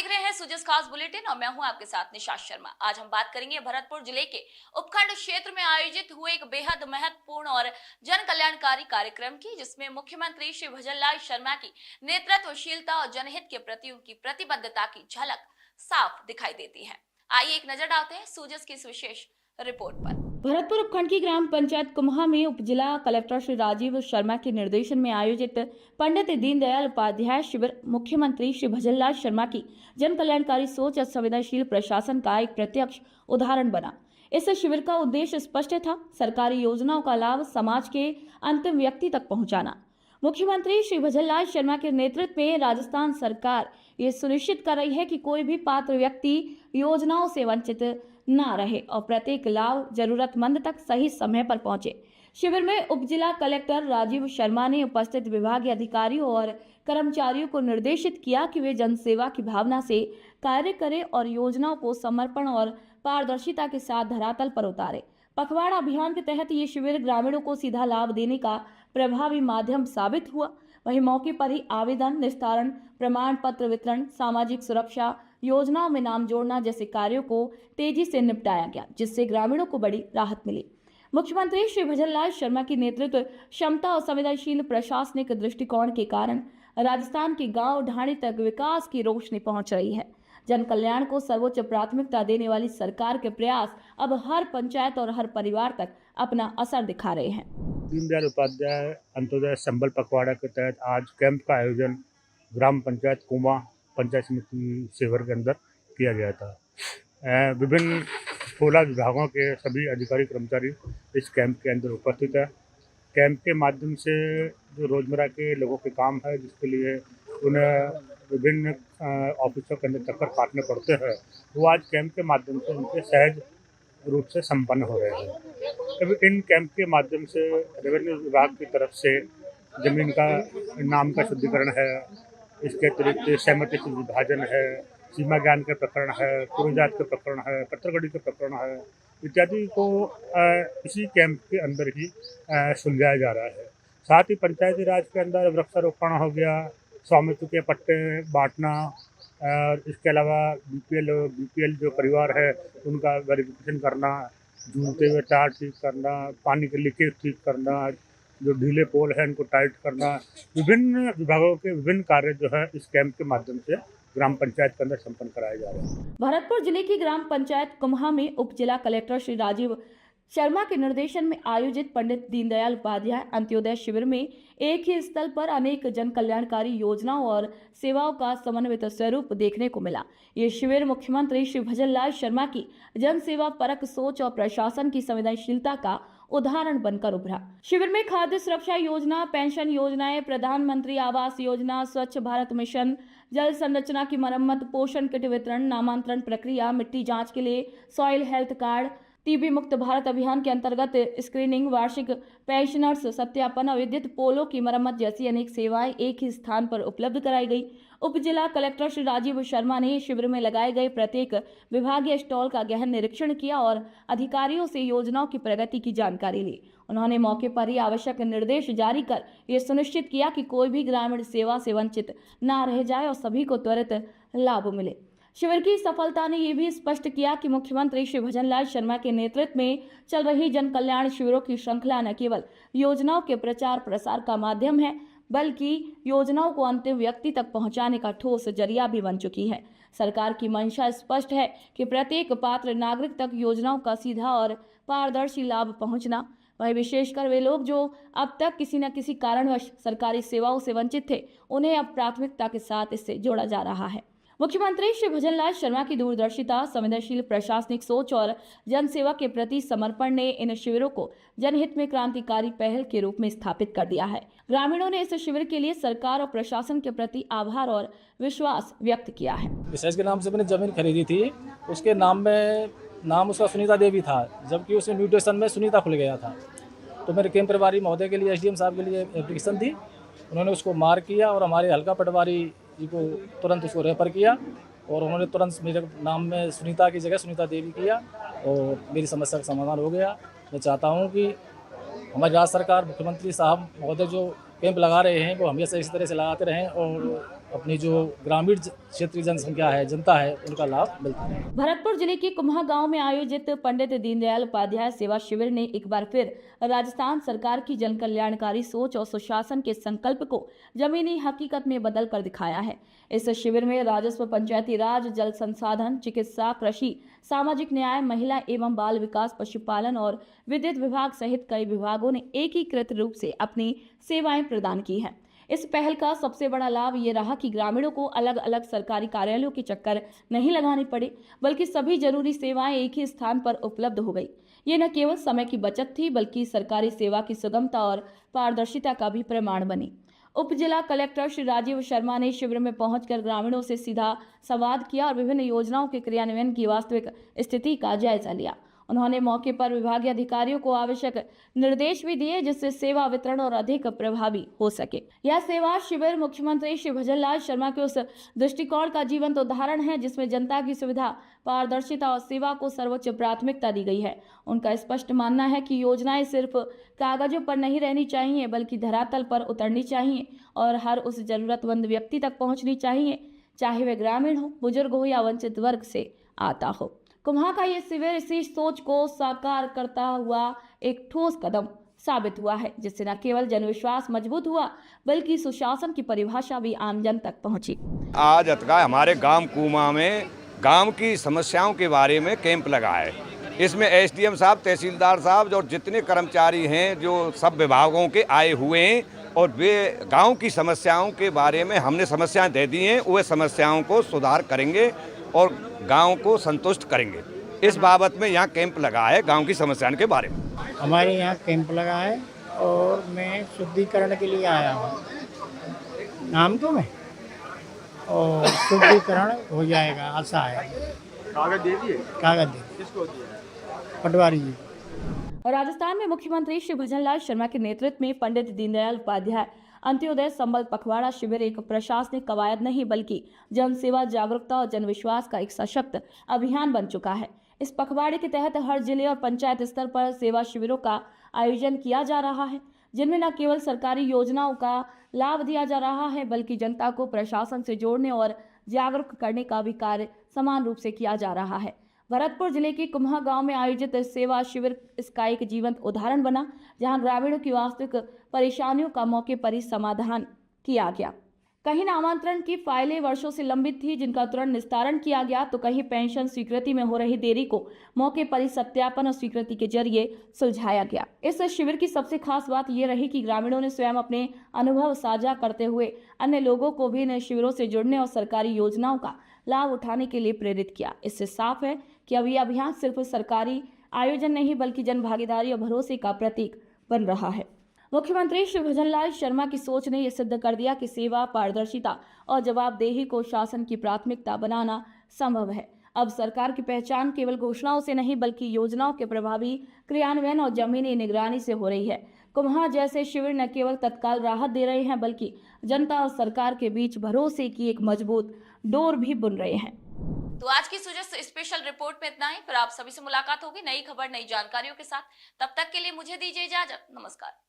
देख रहे हैं सुजस खास बुलेटिन और मैं हूं आपके साथ निशा शर्मा। आज हम बात करेंगे भरतपुर जिले के उपखंड क्षेत्र में आयोजित हुए एक बेहद महत्वपूर्ण और जन कल्याणकारी कार्यक्रम की, जिसमें मुख्यमंत्री श्री भजनलाल शर्मा की नेतृत्वशीलता और जनहित के प्रति उनकी प्रतिबद्धता की झलक साफ दिखाई देती है। आइए एक नजर डालते हैं सुजस की इस विशेष रिपोर्ट पर। भरतपुर उपखंड की ग्राम पंचायत कुम्हा में उप जिला कलेक्टर श्री राजीव शर्मा के निर्देशन में आयोजित पंडित दीनदयाल उपाध्याय शिविर मुख्यमंत्री श्री भजनलाल शर्मा की जन कल्याणकारी सोच और संवेदनशील प्रशासन का एक प्रत्यक्ष उदाहरण बना। इस शिविर का उद्देश्य स्पष्ट था, सरकारी योजनाओं का लाभ समाज के अंतिम व्यक्ति तक पहुंचाना। मुख्यमंत्री श्री भजनलाल शर्मा के नेतृत्व में राजस्थान सरकार ये सुनिश्चित कर रही है कि कोई भी पात्र व्यक्ति योजनाओं से वंचित न रहे और प्रत्येक लाभ जरूरतमंद तक सही समय पर पहुंचे। शिविर में उप जिला कलेक्टर राजीव शर्मा ने उपस्थित विभागीय अधिकारियों और कर्मचारियों को निर्देशित किया कि वे जनसेवा की भावना से कार्य करें और योजनाओं को समर्पण और पारदर्शिता के साथ धरातल पर उतारें। पखवाड़ा अभियान के तहत ये शिविर ग्रामीणों को सीधा लाभ देने का प्रभावी माध्यम साबित हुआ। वहीं मौके पर ही आवेदन निस्तारण, प्रमाण पत्र वितरण, सामाजिक सुरक्षा योजनाओं में नाम जोड़ना जैसे कार्यों को तेजी से निपटाया गया, जिससे ग्रामीणों को बड़ी राहत मिली। मुख्यमंत्री श्री भजनलाल शर्मा की नेतृत्व क्षमता और संवेदनशील प्रशासनिक दृष्टिकोण के कारण राजस्थान के गांव ढाणी तक विकास की रोशनी पहुंच रही है। जन कल्याण को सर्वोच्च प्राथमिकता देने वाली सरकार के प्रयास अब हर पंचायत और हर परिवार तक अपना असर दिखा रहे हैं। दीनदयाल उपाध्याय अंत्योदय संबल पखवाड़ा के तहत आज कैंप का आयोजन ग्राम पंचायत कुम्हा पंचायत समिति सेवर के अंदर किया गया था। विभिन्न 16 विभागों के सभी अधिकारी कर्मचारी इस कैंप के अंदर उपस्थित है। कैंप के माध्यम से जो रोजमर्रा के लोगों के काम है, जिसके लिए उन्हें विभिन्न ऑफिसों के अंदर चक्कर काटने पड़ते हैं, वो आज कैंप के माध्यम से उनके सहज रूप से संपन्न हो रहे हैं। अब इन कैंप के माध्यम से रेवेन्यू विभाग की तरफ से जमीन का नाम का शुद्धिकरण है, इसके अतिरिक्त सहमति से विभाजन है, सीमा ज्ञान के प्रकरण है, कुरुजात के प्रकरण है, पत्थरगढ़ी के प्रकरण है, इत्यादि को इसी कैंप के अंदर ही सुलझाया जा रहा है। साथ ही पंचायती राज के अंदर वृक्षारोपण हो गया, स्वामित्व के पट्टे बांटना, इसके अलावा बीपीएल जो परिवार है उनका वेरिफिकेशन करना, झूलते हुए तार ठीक करना, पानी के लीकेज ठीक करना, जो ढीले पोल है उनको टाइट करना, विभिन्न विभागों के विभिन्न कार्य जो है इस कैंप के माध्यम से ग्राम पंचायत के अंदर संपन्न कराए जा रहे हैं। भरतपुर जिले की ग्राम पंचायत कुम्हा में उप जिला कलेक्टर श्री राजीव शर्मा के निर्देशन में आयोजित पंडित दीनदयाल उपाध्याय अंत्योदय शिविर में एक ही स्थल पर अनेक जन कल्याणकारी योजनाओं और सेवाओं का समन्वित स्वरूप देखने को मिला। ये शिविर मुख्यमंत्री श्री भजनलाल शर्मा की जन सेवा परक सोच और प्रशासन की संवेदनशीलता का उदाहरण बनकर उभरा। शिविर में खाद्य सुरक्षा योजना, पेंशन योजनाएं, प्रधानमंत्री आवास योजना, स्वच्छ भारत मिशन, जल संरचना की मरम्मत, पोषण किट वितरण, नामांतरण प्रक्रिया, मिट्टी जांच के लिए सॉइल हेल्थ कार्ड, टीबी मुक्त भारत अभियान के अंतर्गत स्क्रीनिंग, वार्षिक पेंशनर्स सत्यापन और विद्युत पोलों की मरम्मत जैसी अनेक सेवाएं एक ही स्थान पर उपलब्ध कराई गई। उप जिला कलेक्टर श्री राजीव शर्मा ने शिविर में लगाए गए प्रत्येक विभागीय स्टॉल का गहन निरीक्षण किया और अधिकारियों से योजनाओं की प्रगति की जानकारी ली। उन्होंने मौके पर ही आवश्यक निर्देश जारी कर ये सुनिश्चित किया कि कोई भी ग्रामीण सेवा से वंचित न रह जाए और सभी को त्वरित लाभ मिले। शिविर की सफलता ने यह भी स्पष्ट किया कि मुख्यमंत्री श्री भजनलाल शर्मा के नेतृत्व में चल रही जन कल्याण शिविरों की श्रृंखला न केवल योजनाओं के प्रचार प्रसार का माध्यम है, बल्कि योजनाओं को अंतिम व्यक्ति तक पहुंचाने का ठोस जरिया भी बन चुकी है। सरकार की मंशा स्पष्ट है कि प्रत्येक पात्र नागरिक तक योजनाओं का सीधा और पारदर्शी लाभ पहुंचना। वहीं विशेषकर वे लोग जो अब तक किसी न किसी कारणवश सरकारी सेवाओं से वंचित थे, उन्हें अब प्राथमिकता के साथ इससे जोड़ा जा रहा है। मुख्यमंत्री श्री भजनलाल शर्मा की दूरदर्शिता, संवेदनशील प्रशासनिक सोच और जनसेवा के प्रति समर्पण ने इन शिविरों को जनहित में क्रांतिकारी पहल के रूप में स्थापित कर दिया है। ग्रामीणों ने इस शिविर के लिए सरकार और प्रशासन के प्रति आभार और विश्वास व्यक्त किया है। विशेष के नाम से मैंने जमीन खरीदी थी, उसके नाम उसका सुनीता देवी था, जबकि उसमें म्यूटेशन में सुनीता खुल गया था। तो मेरे कैंप प्रभारी महोदय के लिए, एसडीएम साहब के लिए एप्लीकेशन दी, उन्होंने उसको मार्क किया और हमारे हल्का पटवारी जी को तुरंत उसको रेफर किया और उन्होंने तुरंत मेरे नाम में सुनीता की जगह सुनीता देवी किया और मेरी समस्या का समाधान हो गया। मैं चाहता हूं कि हमारी राज्य सरकार, मुख्यमंत्री साहब महोदय जो कैंप लगा रहे हैं वो हमेशा इसी तरह से लगाते रहें और अपनी जो ग्रामीण क्षेत्रीय जनसंख्या है, जनता है, उनका लाभ मिलता है। भरतपुर जिले के कुम्हा गांव में आयोजित पंडित दीनदयाल उपाध्याय सेवा शिविर ने एक बार फिर राजस्थान सरकार की जन कल्याणकारी सोच और सुशासन के संकल्प को जमीनी हकीकत में बदल कर दिखाया है। इस शिविर में राजस्व, पंचायती राज, जल संसाधन, चिकित्सा, कृषि, सामाजिक न्याय, महिला एवं बाल विकास, पशुपालन और विद्युत विभाग सहित कई विभागों ने एकीकृत रूप से अपनी सेवाएं प्रदान की हैं। इस पहल का सबसे बड़ा लाभ ये रहा कि ग्रामीणों को अलग अलग सरकारी कार्यालयों के चक्कर नहीं लगाने पड़े, बल्कि सभी जरूरी सेवाएं एक ही स्थान पर उपलब्ध हो गई। ये न केवल समय की बचत थी, बल्कि सरकारी सेवा की सुगमता और पारदर्शिता का भी प्रमाण बनी। उप जिला कलेक्टर श्री राजीव शर्मा ने शिविर में पहुंचकर ग्रामीणों से सीधा संवाद किया और विभिन्न योजनाओं के क्रियान्वयन की वास्तविक स्थिति का जायजा लिया। उन्होंने मौके पर विभागीय अधिकारियों को आवश्यक निर्देश भी दिए, जिससे सेवा वितरण और अधिक प्रभावी हो सके। यह सेवा शिविर मुख्यमंत्री श्री भजनलाल शर्मा के उस दृष्टिकोण का जीवंत उदाहरण है जिसमें जनता की सुविधा, पारदर्शिता और सेवा को सर्वोच्च प्राथमिकता दी गई है। उनका स्पष्ट मानना है कि योजनाएं सिर्फ कागजों पर नहीं रहनी चाहिए, बल्कि धरातल पर उतरनी चाहिए और हर उस जरूरतमंद व्यक्ति तक पहुंचनी चाहिए, चाहे वे ग्रामीण हो, बुजुर्ग हो या वंचित वर्ग से आता हो। कुम्हा का ये शिविर इसी सोच को साकार करता हुआ एक ठोस कदम साबित हुआ है, जिससे न केवल जनविश्वास मजबूत हुआ, बल्कि सुशासन की परिभाषा भी आम जन तक पहुंची। आज अतका हमारे गांव कुमा में गांव की समस्याओं के बारे में कैंप लगा है। इसमें एसडीएम साहब, तहसीलदार साहब और जितने कर्मचारी हैं जो सब विभागों के आए हुए हैं और वे गांव की समस्याओं के बारे में हमने समस्याएं दे दी हैं, वे समस्याओं को सुधार करेंगे और गांव को संतुष्ट करेंगे। इस बाबत में यहाँ कैंप लगा है गांव की समस्याओं के बारे में। हमारे यहाँ कैंप लगा है और मैं शुद्धिकरण के लिए आया हूँ। नाम तो मैं और शुद्धिकरण हो जाएगा, आशा है। कागज दे दिए? कागज दे किसको दिए? पटवारी जी। और राजस्थान में मुख्यमंत्री श्री भजनलाल शर्मा के नेतृत्व में पंडित दीनदयाल उपाध्याय अंत्योदय संबल पखवाड़ा शिविर एक प्रशासनिक कवायद नहीं, बल्कि जनसेवा, जागरूकता और जनविश्वास का एक सशक्त अभियान बन चुका है। इस पखवाड़े के तहत हर जिले और पंचायत स्तर पर सेवा शिविरों का आयोजन किया जा रहा है, जिनमें न केवल सरकारी योजनाओं का लाभ दिया जा रहा है, बल्कि जनता को प्रशासन से जोड़ने और जागरूक करने का भी कार्य समान रूप से किया जा रहा है। भरतपुर जिले के कुम्हा गांव में आयोजित सेवा शिविर इसका एक जीवंत उदाहरण बना, जहां ग्रामीणों की वास्तविक परेशानियों का मौके पर ही समाधान किया गया। कहीं नामांतरण की फाइलें वर्षों से लंबित थी, जिनका तुरंत निस्तारण किया गया, तो कहीं पेंशन स्वीकृति में हो रही देरी को मौके पर ही सत्यापन और स्वीकृति के जरिए सुलझाया गया। इस शिविर की सबसे खास बात ये रही कि ग्रामीणों ने स्वयं अपने अनुभव साझा करते हुए अन्य लोगों को भी इन शिविरों से जुड़ने और सरकारी योजनाओं का लाभ उठाने के लिए प्रेरित किया। इससे साफ है कि अब यह अभियान सिर्फ सरकारी आयोजन नहीं, बल्कि जन भागीदारी और भरोसे का प्रतीक बन रहा है। मुख्यमंत्री श्री भजनलाल शर्मा की सोच ने यह सिद्ध कर दिया कि सेवा, पारदर्शिता और जवाबदेही को शासन की प्राथमिकता बनाना संभव है। अब सरकार की पहचान केवल घोषणाओं से नहीं, बल्कि योजनाओं के प्रभावी क्रियान्वयन और जमीनी निगरानी से हो रही है। कुम्हा जैसे शिविर न केवल तत्काल राहत दे रहे हैं, बल्कि जनता और सरकार के बीच भरोसे की एक मजबूत डोर भी बुन रहे हैं। तो आज की सुजस स्पेशल रिपोर्ट में इतना ही। फिर आप सभी से मुलाकात होगी नई खबर, नई जानकारियों के साथ। तब तक के लिए मुझे दीजिए इजाजत। नमस्कार।